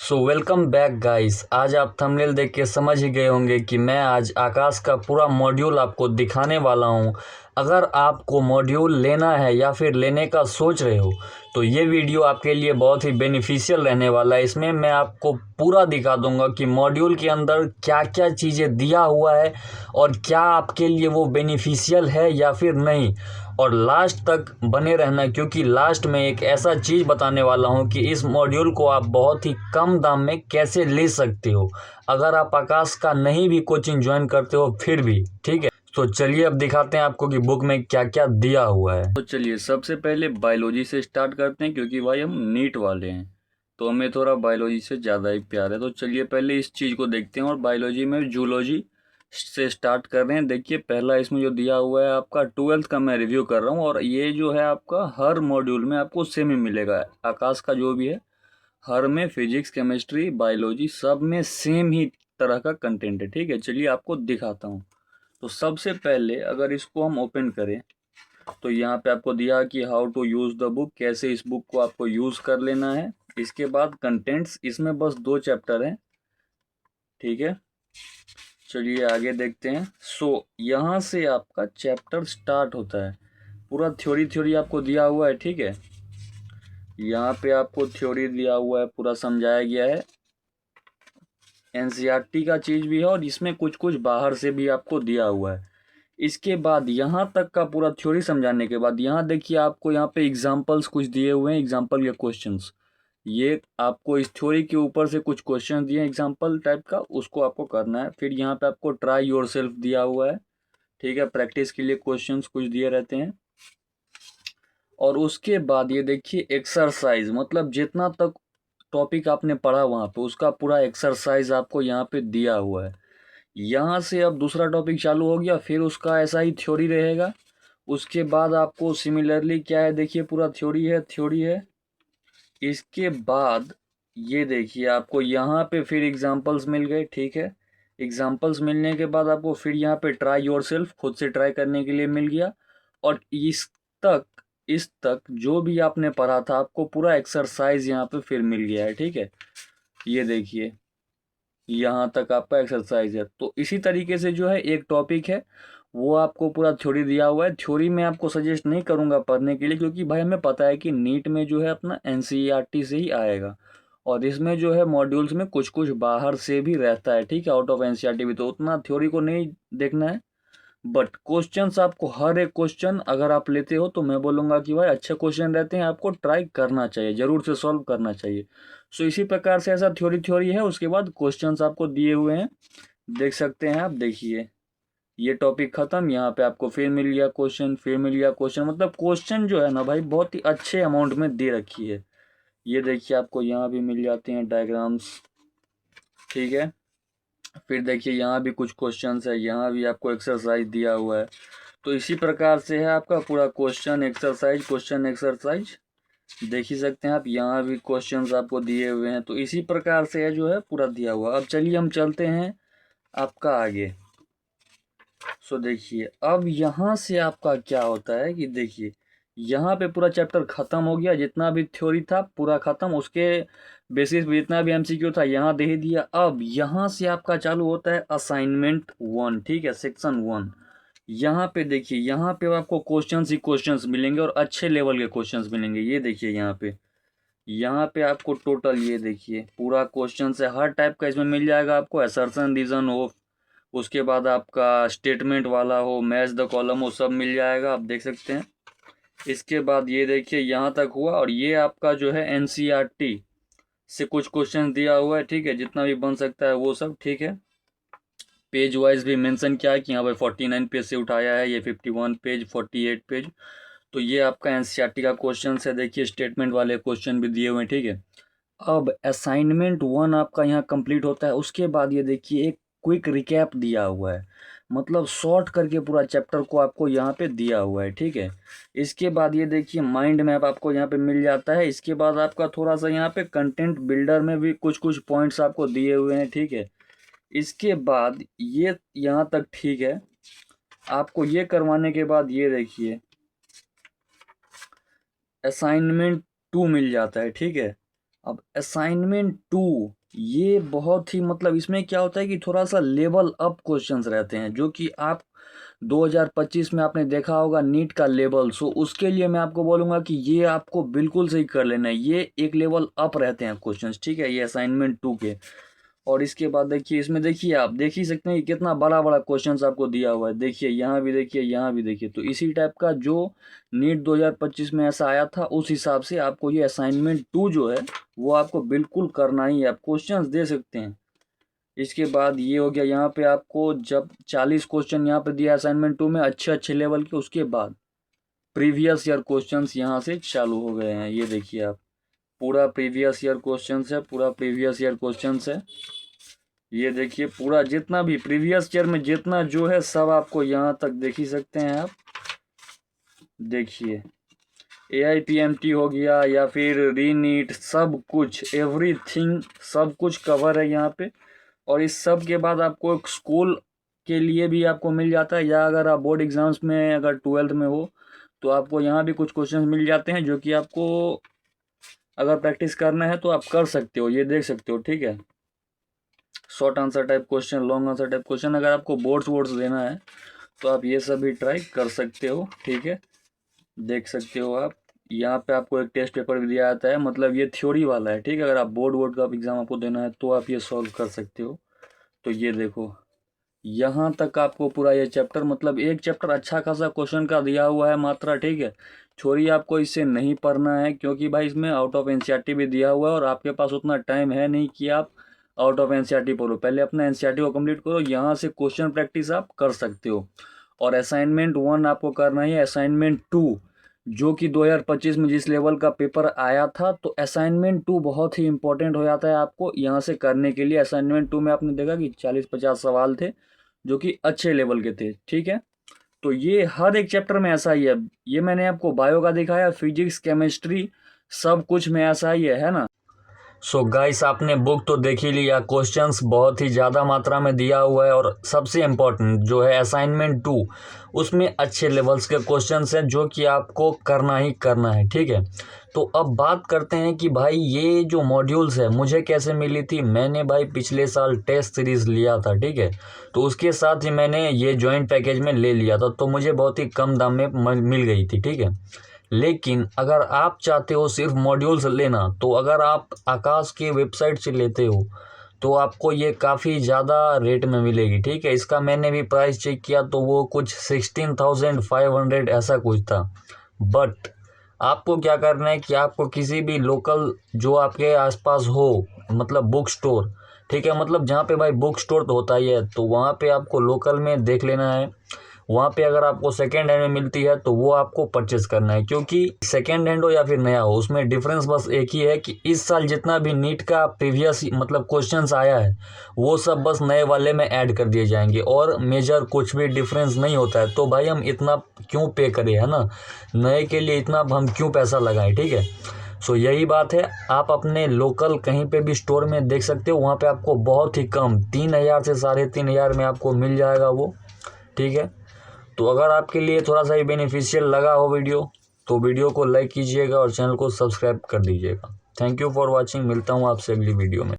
So welcome back guys. आज आप thumbnail देख के समझ ही गए होंगे कि मैं आज आकाश का पूरा मॉड्यूल आपको दिखाने वाला हूं। अगर आपको मॉड्यूल लेना है या फिर लेने का सोच रहे हो तो ये वीडियो आपके लिए बहुत ही बेनिफिशियल रहने वाला है। इसमें मैं आपको पूरा दिखा दूंगा कि मॉड्यूल के अंदर क्या क्या चीज़ें दिया हुआ है और क्या आपके लिए वो बेनिफिशियल है या फिर नहीं। और लास्ट तक बने रहना, क्योंकि लास्ट में एक ऐसा चीज़ बताने वाला हूं कि इस मॉड्यूल को आप बहुत ही कम दाम में कैसे ले सकते हो अगर आप आकाश का नहीं भी कोचिंग ज्वाइन करते हो फिर भी। ठीक है, तो चलिए अब दिखाते हैं आपको कि बुक में क्या क्या दिया हुआ है। तो चलिए सबसे पहले बायोलॉजी से स्टार्ट करते हैं, क्योंकि भाई हम नीट वाले हैं तो हमें थोड़ा बायोलॉजी से ज़्यादा ही प्यार है। तो चलिए पहले इस चीज़ को देखते हैं और बायोलॉजी में जूलॉजी से स्टार्ट कर रहे हैं। देखिए पहला इसमें जो दिया हुआ है आपका 12th का मैं रिव्यू कर रहा हूँ, और ये जो है आपका हर मॉड्यूल में आपको सेम ही मिलेगा। आकाश का जो भी है हर में फिजिक्स केमिस्ट्री बायोलॉजी सब में सेम ही तरह का कंटेंट है। ठीक है, चलिए आपको दिखाता हूँ। तो सबसे पहले अगर इसको हम ओपन करें तो यहाँ पे आपको दिया कि how to use the book, कैसे इस बुक को आपको यूज़ कर लेना है। इसके बाद कंटेंट्स, इसमें बस 2 चैप्टर हैं। ठीक है, चलिए आगे देखते हैं। यहाँ से आपका चैप्टर स्टार्ट होता है। पूरा थ्योरी थ्योरी आपको दिया हुआ है। ठीक है, यहाँ पे आपको थ्योरी दिया हुआ है, पूरा समझाया गया है। एनसीईआरटी का चीज़ भी है और इसमें कुछ कुछ बाहर से भी आपको दिया हुआ है। इसके बाद यहाँ तक का पूरा थ्योरी समझाने के बाद यहाँ देखिए आपको यहाँ पे एग्जाम्पल्स कुछ दिए हुए हैं, एग्जाम्पल या क्वेश्चंस। ये आपको इस थ्योरी के ऊपर से कुछ क्वेश्चन दिए एग्जाम्पल टाइप का, उसको आपको करना है। फिर यहाँ पे आपको ट्राई योरसेल्फ दिया हुआ है। ठीक है, प्रैक्टिस के लिए क्वेश्चंस कुछ दिए रहते हैं। और उसके बाद ये देखिए एक्सरसाइज, मतलब जितना तक टॉपिक आपने पढ़ा वहाँ पे उसका पूरा एक्सरसाइज आपको यहाँ पे दिया हुआ है। यहाँ से अब दूसरा टॉपिक चालू हो गया, फिर उसका ऐसा ही थ्योरी रहेगा। उसके बाद आपको सिमिलरली क्या है, देखिए पूरा थ्योरी है। इसके बाद ये देखिए आपको यहाँ पे फिर एग्जांपल्स मिल गए। ठीक है, एग्जांपल्स मिलने के बाद आपको फिर यहाँ पे ट्राई योरसेल्फ, खुद से ट्राई करने के लिए मिल गया। और इस तक जो भी आपने पढ़ा था आपको पूरा एक्सरसाइज यहाँ पे फिर मिल गया है। ठीक है, ये देखिए यहाँ तक आपका एक्सरसाइज है। तो इसी तरीके से जो है एक टॉपिक है वो आपको पूरा थ्योरी दिया हुआ है। थ्योरी में आपको सजेस्ट नहीं करूंगा पढ़ने के लिए, क्योंकि भाई हमें पता है कि नीट में जो है अपना एनसीईआरटी से ही आएगा, और इसमें जो है मॉड्यूल्स में कुछ कुछ बाहर से भी रहता है। ठीक है, आउट ऑफ एनसीईआरटी भी, तो उतना थ्योरी को नहीं देखना है। बट क्वेश्चंस आपको हर एक क्वेश्चन अगर आप लेते हो तो मैं बोलूँगा कि भाई अच्छे क्वेश्चन रहते हैं, आपको ट्राई करना चाहिए, ज़रूर से सॉल्व करना चाहिए। इसी प्रकार से ऐसा थ्योरी है। उसके बाद क्वेश्चंस आपको दिए हुए हैं, देख सकते हैं आप। देखिए ये टॉपिक खत्म, यहाँ पे आपको फिर मिल गया क्वेश्चन, फिर मिल गया क्वेश्चन। मतलब क्वेश्चन जो है ना भाई बहुत ही अच्छे अमाउंट में दे रखी है। ये देखिए आपको यहाँ भी मिल जाते हैं डायग्राम्स। ठीक है, फिर देखिए यहाँ भी कुछ क्वेश्चंस है, यहाँ भी आपको एक्सरसाइज दिया हुआ है। तो इसी प्रकार से है आपका पूरा क्वेश्चन एक्सरसाइज देख ही सकते हैं आप। यहाँ भी क्वेश्चंस आपको दिए हुए हैं, तो इसी प्रकार से है जो है पूरा दिया हुआ। अब चलिए हम चलते हैं आपका आगे। देखिए अब यहाँ से आपका क्या होता है कि देखिए यहाँ पे पूरा चैप्टर खत्म हो गया, जितना भी थ्योरी था पूरा खत्म। उसके बेसिस पे जितना भी एमसीक्यू था यहाँ दे ही दिया। अब यहाँ से आपका चालू होता है असाइनमेंट 1। ठीक है, सेक्शन 1। यहाँ पे देखिए, यहाँ पे आपको क्वेश्चंस ही क्वेश्चंस मिलेंगे और अच्छे लेवल के क्वेश्चंस मिलेंगे। ये देखिए यहाँ पे आपको टोटल ये देखिए पूरा क्वेश्चन है, हर टाइप का इसमें मिल जाएगा आपको। असर्शन रीजन हो, उसके बाद आपका स्टेटमेंट वाला हो, मैच द कॉलम हो, सब मिल जाएगा, आप देख सकते हैं। इसके बाद ये देखिए यहाँ तक हुआ, और ये आपका जो है एनसीईआरटी से कुछ क्वेश्चन दिया हुआ है। ठीक है, जितना भी बन सकता है वो सब। ठीक है, पेज वाइज भी मेंशन किया है कि यहाँ पे 49 पेज से उठाया है, ये 51 पेज, 48 पेज। तो ये आपका एनसीईआरटी का क्वेश्चन है। देखिए स्टेटमेंट वाले क्वेश्चन भी दिए हुए हैं। ठीक है, अब असाइनमेंट 1 आपका यहाँ कंप्लीट होता है। उसके बाद ये देखिए एक क्विक रिकैप दिया हुआ है, मतलब शॉर्ट करके पूरा चैप्टर को आपको यहाँ पे दिया हुआ है। ठीक है, इसके बाद ये देखिए माइंड मैप आपको यहाँ पे मिल जाता है। इसके बाद आपका थोड़ा सा यहाँ पे कंटेंट बिल्डर में भी कुछ कुछ पॉइंट्स आपको दिए हुए हैं। ठीक है, इसके बाद ये यहाँ तक ठीक है। आपको ये करवाने के बाद ये देखिए असाइनमेंट 2 मिल जाता है। ठीक है, अब असाइनमेंट 2 ये बहुत ही मतलब इसमें क्या होता है कि थोड़ा सा लेवल अप क्वेश्चंस रहते हैं, जो कि आप 2025 में आपने देखा होगा नीट का लेवल। सो उसके लिए मैं आपको बोलूँगा कि ये आपको बिल्कुल सही कर लेना है, ये एक लेवल अप रहते हैं क्वेश्चंस, ठीक है, ये असाइनमेंट 2 के। और इसके बाद देखिए, इसमें देखिए आप देख ही सकते हैं कि कितना बड़ा बड़ा क्वेश्चंस आपको दिया हुआ है। देखिए यहाँ भी देखिए, यहाँ भी देखिए। तो इसी टाइप का जो नीट 2025 में ऐसा आया था, उस हिसाब से आपको ये असाइनमेंट 2 जो है वो आपको बिल्कुल करना ही है। आप क्वेश्चंस दे सकते हैं। इसके बाद ये हो गया, यहाँ पे आपको जब 40 क्वेश्चन यहाँ पे दिया असाइनमेंट 2 में अच्छे अच्छे लेवल के, उसके बाद प्रीवियस ईयर क्वेश्चंस यहाँ से चालू हो गए हैं। ये देखिए आप, पूरा प्रीवियस ईयर क्वेश्चंस है, पूरा प्रीवियस ईयर क्वेश्चंस है। ये देखिए पूरा जितना भी प्रीवियस ईयर में जितना जो है सब आपको यहाँ तक देख ही सकते हैं आप। देखिए AIPMT हो गया या फिर रीनीट, सब कुछ एवरीथिंग सब कुछ कवर है यहाँ पे। और इस सब के बाद आपको एक स्कूल के लिए भी आपको मिल जाता है, या अगर आप बोर्ड एग्जाम्स में अगर 12th में हो तो आपको यहाँ भी कुछ क्वेश्चन मिल जाते हैं, जो कि आपको अगर प्रैक्टिस करना है तो आप कर सकते हो। ये देख सकते हो, ठीक है, short answer type question, long answer type question. अगर आपको बोर्ड्स देना है तो आप ये सब भी ट्राई कर सकते हो, ठीक है। देख सकते हो आप, यहाँ पे आपको एक टेस्ट पेपर भी दिया जाता है, मतलब ये थ्योरी वाला है, ठीक है। अगर आप बोर्ड का एग्जाम आपको देना है तो आप ये सॉल्व कर सकते हो। तो ये देखो यहाँ तक आपको पूरा ये चैप्टर, मतलब एक चैप्टर अच्छा खासा क्वेश्चन का दिया हुआ है मात्रा, ठीक है। थ्योरी आपको इससे नहीं पढ़ना है, क्योंकि भाई इसमें आउट ऑफ एनसीईआरटी भी दिया हुआ है और आपके पास उतना टाइम है नहीं कि आप आउट ऑफ एनसीईआरटी पढ़ो। पहले अपना एनसीईआरटी को कंप्लीट करो, यहाँ से क्वेश्चन प्रैक्टिस आप कर सकते हो। और असाइनमेंट 1 आपको करना ही है। असाइनमेंट 2 जो कि 2025 में जिस लेवल का पेपर आया था, तो असाइनमेंट 2 बहुत ही इंपॉर्टेंट हो जाता है आपको यहाँ से करने के लिए। असाइनमेंट 2 में आपने देखा कि 40-50 सवाल थे जो कि अच्छे लेवल के थे, ठीक है। तो ये हर एक चैप्टर में ऐसा ही है। ये मैंने आपको बायो का दिखाया, फिजिक्स, केमिस्ट्री, सब कुछ में ऐसा ही है ना। सो गाइस, आपने बुक तो देख ही लिया, क्वेश्चंस बहुत ही ज़्यादा मात्रा में दिया हुआ है, और सबसे इम्पोर्टेंट जो है असाइनमेंट 2, उसमें अच्छे लेवल्स के क्वेश्चंस हैं जो कि आपको करना ही करना है, ठीक है। तो अब बात करते हैं कि भाई ये जो मॉड्यूल्स है मुझे कैसे मिली थी। मैंने भाई पिछले साल टेस्ट सीरीज़ लिया था, ठीक है, तो उसके साथ ही मैंने ये जॉइंट पैकेज में ले लिया था, तो मुझे बहुत ही कम दाम में मिल गई थी, ठीक है। लेकिन अगर आप चाहते हो सिर्फ मॉड्यूल्स लेना, तो अगर आप आकाश की वेबसाइट से लेते हो तो आपको ये काफ़ी ज़्यादा रेट में मिलेगी, ठीक है। इसका मैंने भी प्राइस चेक किया तो वो कुछ 16,500 ऐसा कुछ था। बट आपको क्या करना है कि आपको किसी भी लोकल जो आपके आसपास हो, मतलब बुक स्टोर, ठीक है, मतलब जहाँ पे भाई बुक स्टोर तो होता ही है, तो वहाँ पे आपको लोकल में देख लेना है। वहाँ पे अगर आपको सेकेंड हैंड में मिलती है तो वो आपको परचेस करना है, क्योंकि सेकेंड हैंड हो या फिर नया हो, उसमें डिफरेंस बस एक ही है कि इस साल जितना भी नीट का प्रीवियस मतलब क्वेश्चंस आया है वो सब बस नए वाले में ऐड कर दिए जाएंगे, और मेजर कुछ भी डिफरेंस नहीं होता है। तो भाई हम इतना क्यों पे करें, है ना, नए के लिए इतना हम क्यों पैसा लगाएं, ठीक है। सो यही बात है, आप अपने लोकल कहीं पे भी स्टोर में देख सकते हो, वहाँ पे आपको बहुत ही कम 3,000 से 3,500 में आपको मिल जाएगा वो, ठीक है। तो अगर आपके लिए थोड़ा सा ही बेनिफिशियल लगा हो वीडियो, तो वीडियो को लाइक कीजिएगा और चैनल को सब्सक्राइब कर दीजिएगा। Thank you for watching. मिलता हूँ आपसे अगली वीडियो में।